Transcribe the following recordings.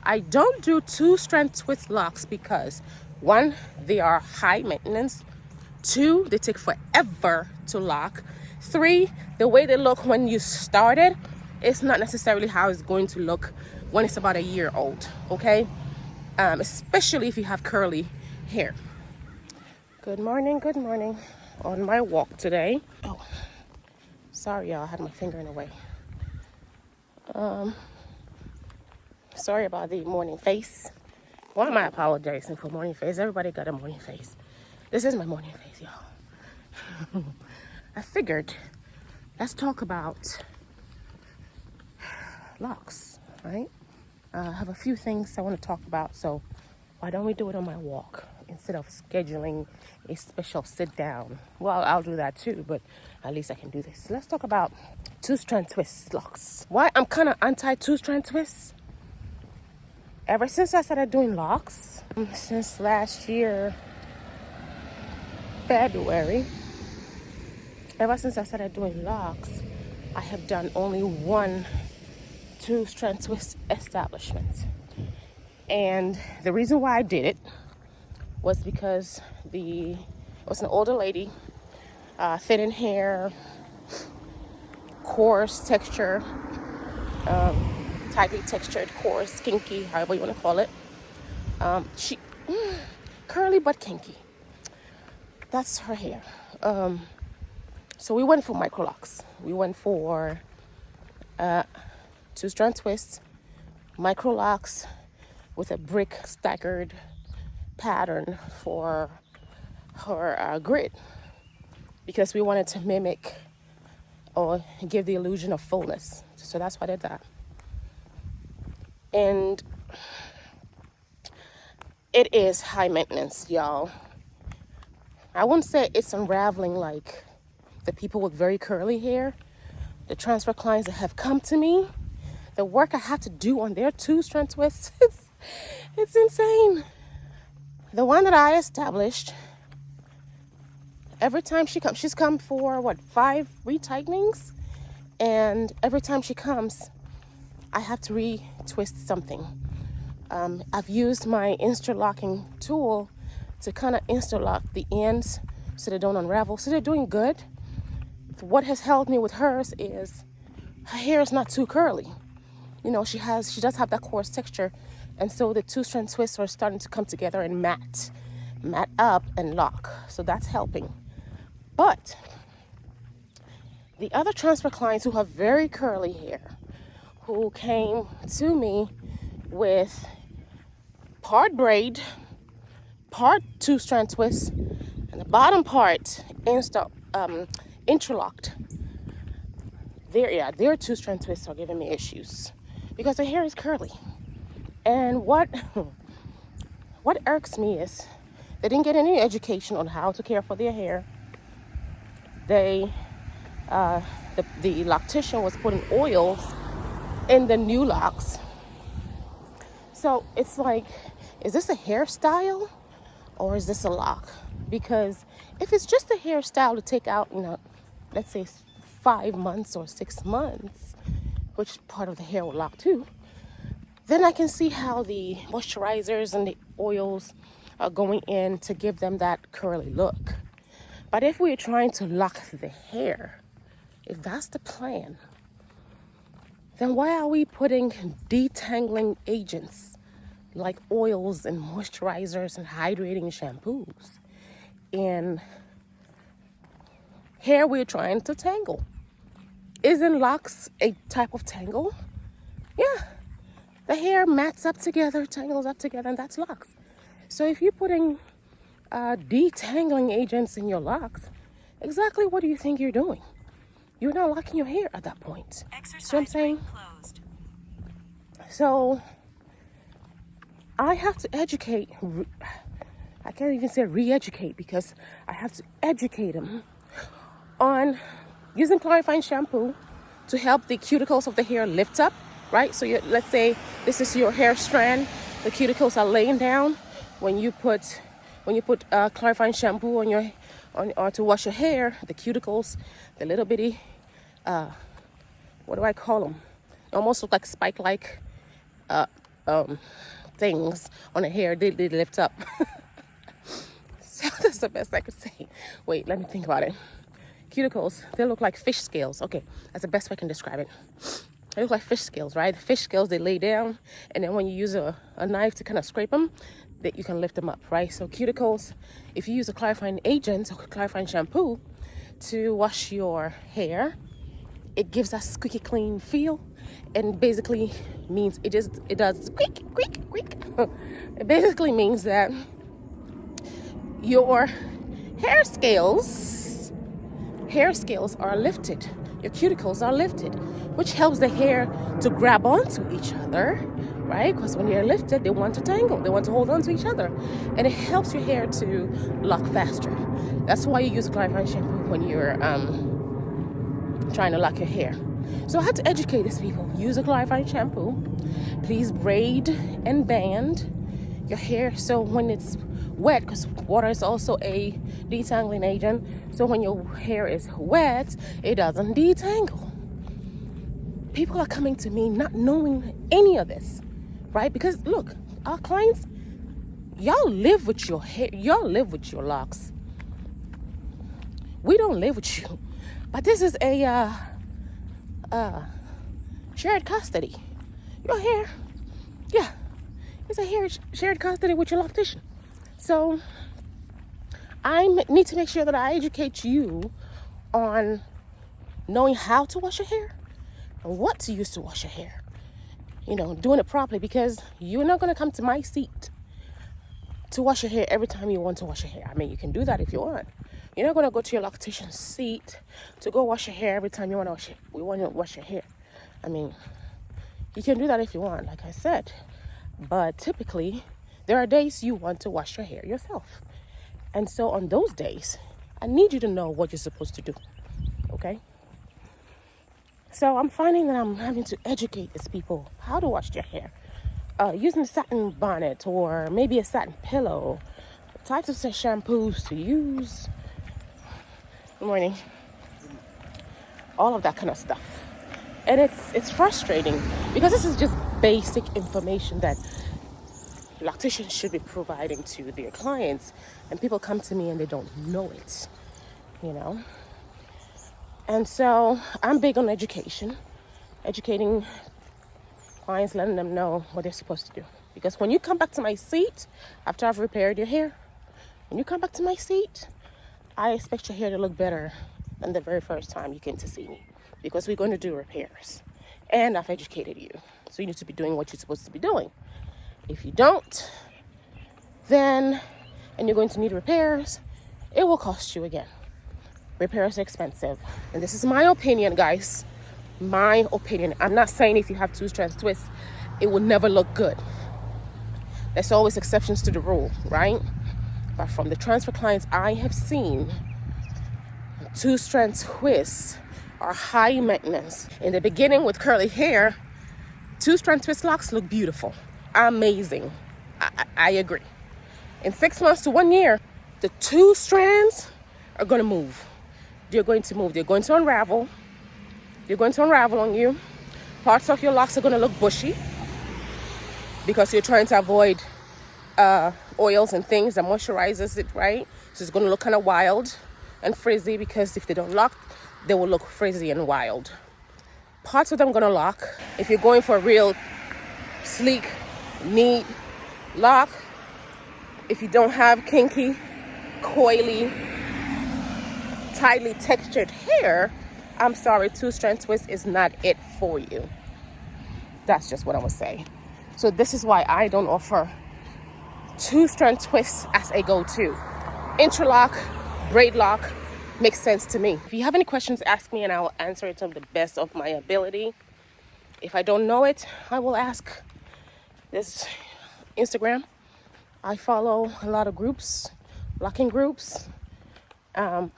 I don't do two-strand twist locks because one, they are high maintenance. Two, they take forever to lock. Three, the way they look when you started, it's not necessarily how it's going to look when it's about a year old, okay? Especially if you have curly hair. Good morning, on my walk today. Oh, sorry y'all, I had my finger in the way. Sorry about the morning face. Why am I apologizing for morning face? Everybody got a morning face. This is my morning face, y'all. I figured, let's talk about locks, right? I have a few things I want to talk about, so why don't we do it on my walk instead of scheduling a special sit down? Well, I'll do that too, but at least I can do this. Let's talk about two-strand twist locks. Why I'm kind of anti two-strand twists? Ever since I started doing locks, since last year, February, ever since I started doing locks, I have done only one two-strand twist establishment. And the reason why I did it was because it was an older lady, thinning hair, coarse texture, tightly textured, coarse, kinky, however you want to call it. She curly but kinky. That's her hair. So we went for micro locks. We went for two-strand twists, micro locks with a brick staggered pattern for her grid, because we wanted to mimic or give the illusion of fullness. So that's why I did that. And it is high maintenance, y'all. I wouldn't say it's unraveling like the people with very curly hair, the transfer clients that have come to me. The work I have to do on their two-strand twists, it's insane. The one that I established, every time she comes, she's come for 5 retightenings, and every time she comes, I have to retwist something. I've used my interlocking tool to kind of interlock the ends so they don't unravel. So they're doing good. What has helped me with hers is her hair is not too curly. You know, she does have that coarse texture, and so the two-strand twists are starting to come together and mat up and lock. So that's helping. But the other transfer clients who have very curly hair, who came to me with part braid, part two-strand twist, and the bottom part interlocked. Their two-strand twists are giving me issues because their hair is curly. And what irks me is they didn't get any education on how to care for their hair. The loctician was putting oils in the new locks. So it's like, is this a hairstyle or is this a lock? Because if it's just a hairstyle to take out, let's say 5 months or 6 months, which part of the hair will lock too, then I can see how the moisturizers and the oils are going in to give them that curly look. But if we're trying to lock the hair, if that's the plan, then why are we putting detangling agents like oils and moisturizers and hydrating shampoos in hair we're trying to tangle? Isn't locks a type of tangle? Yeah. The hair mats up together, tangles up together, and that's locks. So if you're putting detangling agents in your locks, exactly what do you think you're doing? You're not locking your hair at that point. See what I'm saying? Closed. So I have to educate. I can't even say re-educate because I have to educate them on using clarifying shampoo to help the cuticles of the hair lift up, right? So let's say this is your hair strand. The cuticles are laying down. When you put clarifying shampoo on or to wash your hair, the cuticles, the little bitty, what do I call them? Almost look like spike-like things on the hair, they lift up. So that's the best I could say. Wait, let me think about it. Cuticles, they look like fish scales. Okay, that's the best way I can describe it. They look like fish scales, right? The fish scales, they lay down, and then when you use a knife to kind of scrape them, that you can lift them up, right? So cuticles, if you use a clarifying agent or clarifying shampoo to wash your hair, it gives that squeaky clean feel, and basically means it does squeak, squeak, squeak. It basically means that your hair scales are lifted. Your cuticles are lifted, which helps the hair to grab onto each other, right? Because when they're lifted, they want to tangle. They want to hold on to each other. And it helps your hair to lock faster. That's why you use a clarifying shampoo when you're trying to lock your hair. So I had to educate these people. Use a clarifying shampoo. Please braid and band your hair so when it's wet, because water is also a detangling agent, so when your hair is wet, it doesn't detangle. People are coming to me not knowing any of this, right? Because look, our clients, y'all live with your hair, y'all live with your locks. We don't live with you, but this is a shared custody. Your hair, yeah, it's a shared custody with your loctician. So I need to make sure that I educate you on knowing how to wash your hair and what to use to wash your hair. You know, doing it properly, because you're not going to come to my seat to wash your hair every time you want to wash your hair. I mean, you can do that if you want. You're not going to go to your loctician's seat to go wash your hair every time you want to wash your hair. I mean, you can do that if you want, like I said. But typically, there are days you want to wash your hair yourself. And so on those days, I need you to know what you're supposed to do, okay? So I'm finding that I'm having to educate these people how to wash their hair. Using a satin bonnet or maybe a satin pillow, types of shampoos to use. Good morning. All of that kind of stuff. And it's frustrating because this is just basic information that locticians should be providing to their clients, and people come to me and they don't know it, you know. And so I'm big on educating clients, letting them know what they're supposed to do. Because when you come back to my seat after I've repaired your hair, when you come back to my seat, I expect your hair to look better than the very first time you came to see me, because we're going to do repairs, and I've educated you, so you need to be doing what you're supposed to be doing. If you don't, then, and you're going to need repairs, it will cost you again. Repairs are expensive. And this is my opinion, guys. My opinion. I'm not saying if you have two-strand twists, it will never look good. There's always exceptions to the rule, right? But from the transfer clients I have seen, two-strand twists are high maintenance. In the beginning with curly hair, two-strand twist locks look beautiful. Amazing. I agree. In 6 months to 1 year, the two strands are going to move. They're going to move. They're going to unravel. They're going to unravel on you. Parts of your locks are going to look bushy because you're trying to avoid oils and things that moisturizes it, right? So it's going to look kind of wild and frizzy, because if they don't lock, they will look frizzy and wild. Parts of them are going to lock. If you're going for a real sleek, neat lock, if you don't have kinky, coily, tightly textured hair, I'm sorry, two-strand twist is not it for you. That's just what I would say. So this is why I don't offer two-strand twists as a go-to. Interlock, braid lock makes sense to me. If you have any questions, ask me and I will answer it to the best of my ability. If I don't know it, I will ask. This Instagram, I follow a lot of groups, locking groups, and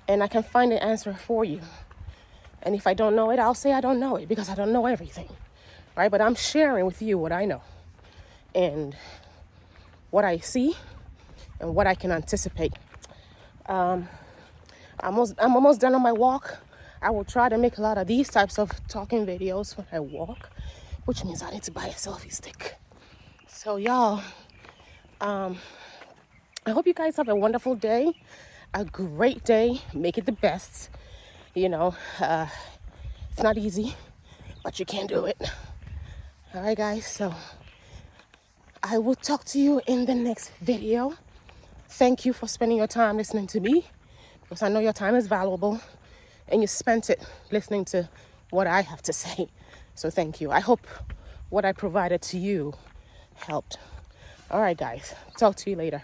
I can find an answer for you. And if I don't know it, I'll say I don't know it, because I don't know everything, right? But I'm sharing with you what I know and what I see and what I can anticipate. I'm almost done on my walk. I will try to make a lot of these types of talking videos when I walk, which means I need to buy a selfie stick. So y'all, I hope you guys have a wonderful day, a great day. Make it the best. You know, it's not easy, but you can do it. All right, guys. So I will talk to you in the next video. Thank you for spending your time listening to me, because I know your time is valuable and you spent it listening to what I have to say. So thank you. I hope what I provided to you helped. All right, guys. Talk to you later.